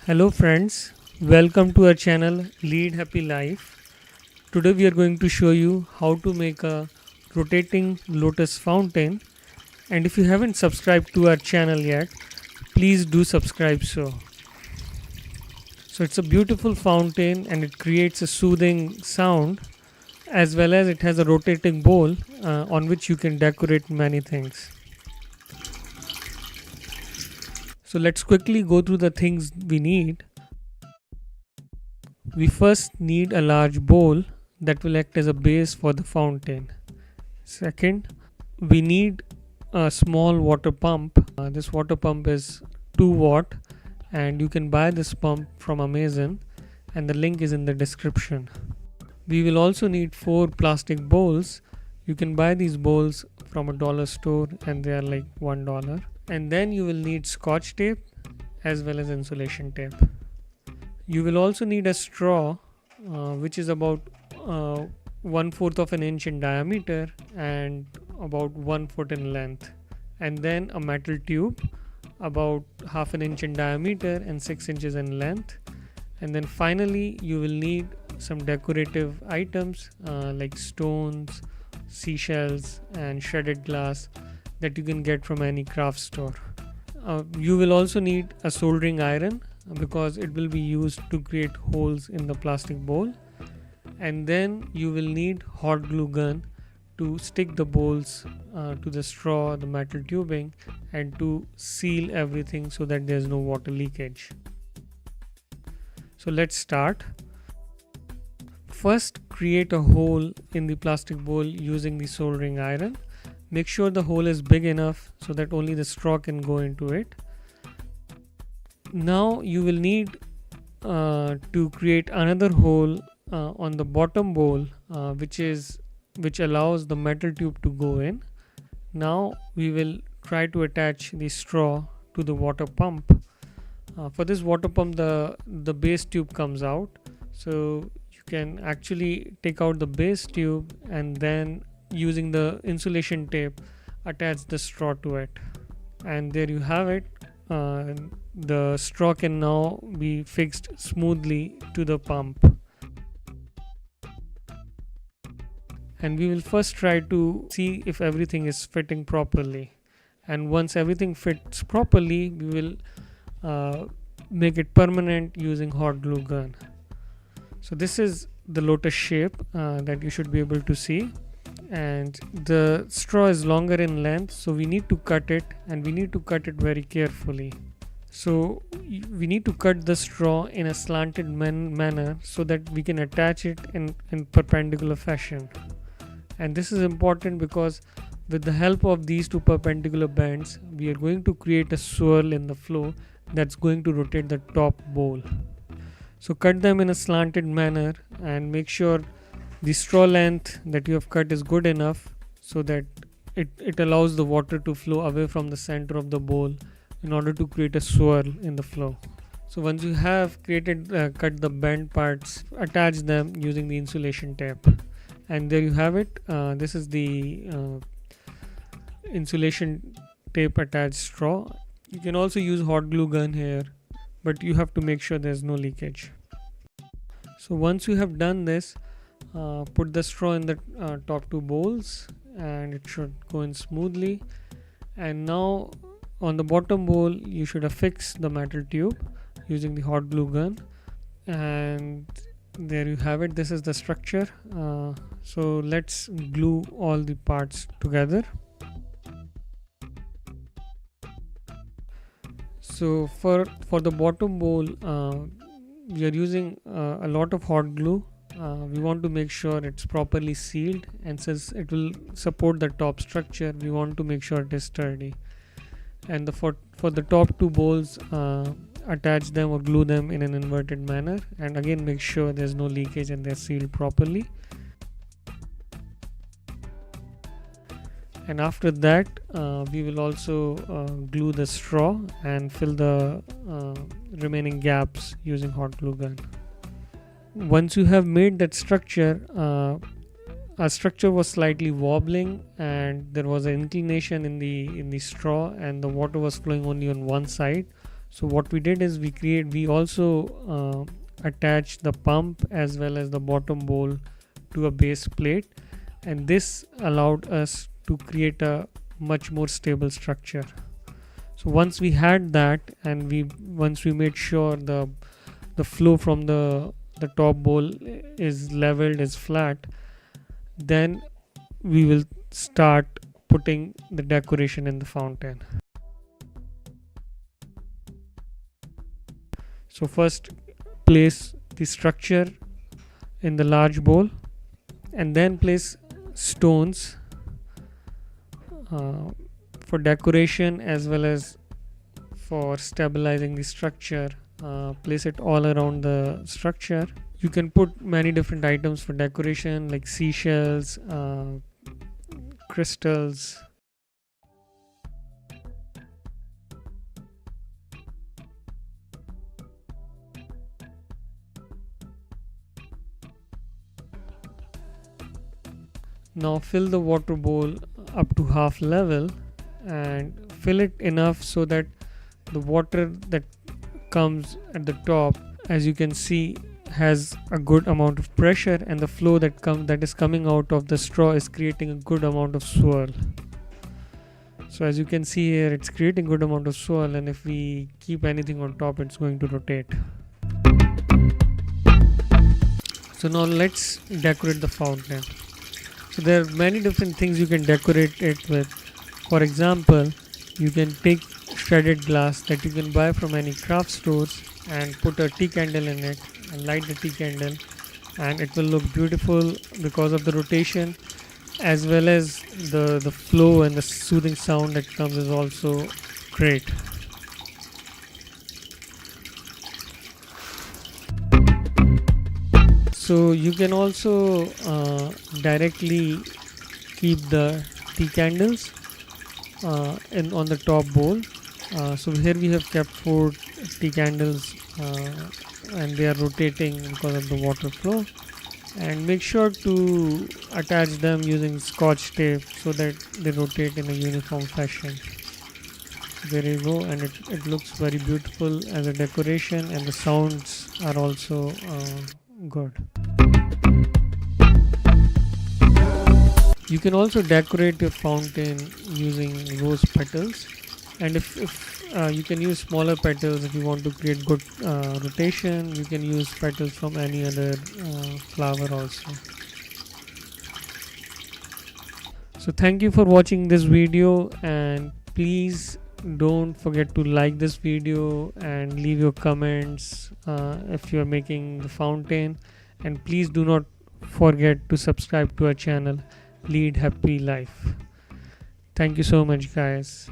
Hello friends, welcome to our channel Lead Happy Life. Today we are going to show you how to make a rotating lotus fountain, and if you haven't subscribed to our channel yet, please do subscribe so it's a beautiful fountain and it creates a soothing sound, as well as it has a rotating bowl on which you can decorate many things. So let's quickly go through the things we need. We first need a large bowl that will act as a base for the fountain. Second, we need a small water pump. This water pump is 2 watt and you can buy this pump from Amazon, and the link is in the description. We will also need 4 plastic bowls. You can buy these bowls from a dollar store and they are like $1. And then you will need scotch tape as well as insulation tape. You will also need a straw, which is about 1/4 of an inch in diameter and about 1 foot in length, and then a metal tube about half an inch in diameter and 6 inches in length. And then finally, you will need some decorative items like stones, seashells, and shredded glass that you can get from any craft store. You will also need a soldering iron because it will be used to create holes in the plastic bowl, and then you will need hot glue gun to stick the bowls to the straw, the metal tubing, and to seal everything so that there's no water leakage. So let's start. First, create a hole in the plastic bowl using the soldering iron. Make sure the hole is big enough so that only the straw can go into it. Now you will need to create another hole on the bottom bowl, which allows the metal tube to go in. Now we will try to attach the straw to the water pump. For this water pump, the base tube comes out, so you can actually take out the base tube and then using the insulation tape attach the straw to it, and there you have it. The straw can now be fixed smoothly to the pump, and we will first try to see if everything is fitting properly. And once everything fits properly, we will make it permanent using hot glue gun. So this is the lotus shape that you should be able to see, and the straw is longer in length, so we need to cut it, and we need to cut it very carefully. So we need to cut the straw in a slanted manner so that we can attach it in perpendicular fashion. And this is important because with the help of these two perpendicular bends, we are going to create a swirl in the flow that's going to rotate the top bowl. So cut them in a slanted manner and make sure the straw length that you have cut is good enough so that it allows the water to flow away from the center of the bowl in order to create a swirl in the flow. So once you have cut the bent parts, attach them using the insulation tape, and there you have it. This is the insulation tape attached straw. You can also use hot glue gun here, but you have to make sure there's no leakage. So once you have done this, put the straw in the top two bowls and it should go in smoothly. And now on the bottom bowl you should affix the metal tube using the hot glue gun, and there you have it. This is the structure. So let's glue all the parts together. So for the bottom bowl, we are using a lot of hot glue. We want to make sure it's properly sealed, and since it will support the top structure, we want to make sure it is sturdy. And for the top two bowls, attach them or glue them in an inverted manner, and again make sure there's no leakage and they're sealed properly. And after that, we will also glue the straw and fill the remaining gaps using hot glue gun. Once you have made that structure, our structure was slightly wobbling and there was an inclination in the straw, and the water was flowing only on one side. So what we did is we also attached the pump as well as the bottom bowl to a base plate, and this allowed us to create a much more stable structure. So once we had that, and once we made sure the flow from the top bowl is leveled, is flat, then we will start putting the decoration in the fountain. So first place the structure in the large bowl, and then place stones for decoration as well as for stabilizing the structure. Place it all around the structure. You can put many different items for decoration like seashells, crystals. Now fill the water bowl up to half level and fill it enough so that the water that comes at the top, as you can see, has a good amount of pressure, and the flow that is coming out of the straw is creating a good amount of swirl. So as you can see here, it's creating good amount of swirl, and if we keep anything on top, it's going to rotate. So now let's decorate the fountain. So there are many different things you can decorate it with. For example, you can take shredded glass that you can buy from any craft stores and put a tea candle in it and light the tea candle, and it will look beautiful because of the rotation, as well as the flow and the soothing sound that comes is also great. So you can also directly keep the tea candles on the top bowl. So here we have kept 4 tea candles, and they are rotating because of the water flow. And make sure to attach them using scotch tape so that they rotate in a uniform fashion. There you go, and it looks very beautiful as a decoration, and the sounds are also good. You can also decorate your fountain using rose petals, and if you can use smaller petals if you want to create good rotation. You can use petals from any other flower also. So thank you for watching this video, and please don't forget to like this video and leave your comments if you are making the fountain, and please do not forget to subscribe to our channel Lead Happy Life. Thank you so much, guys.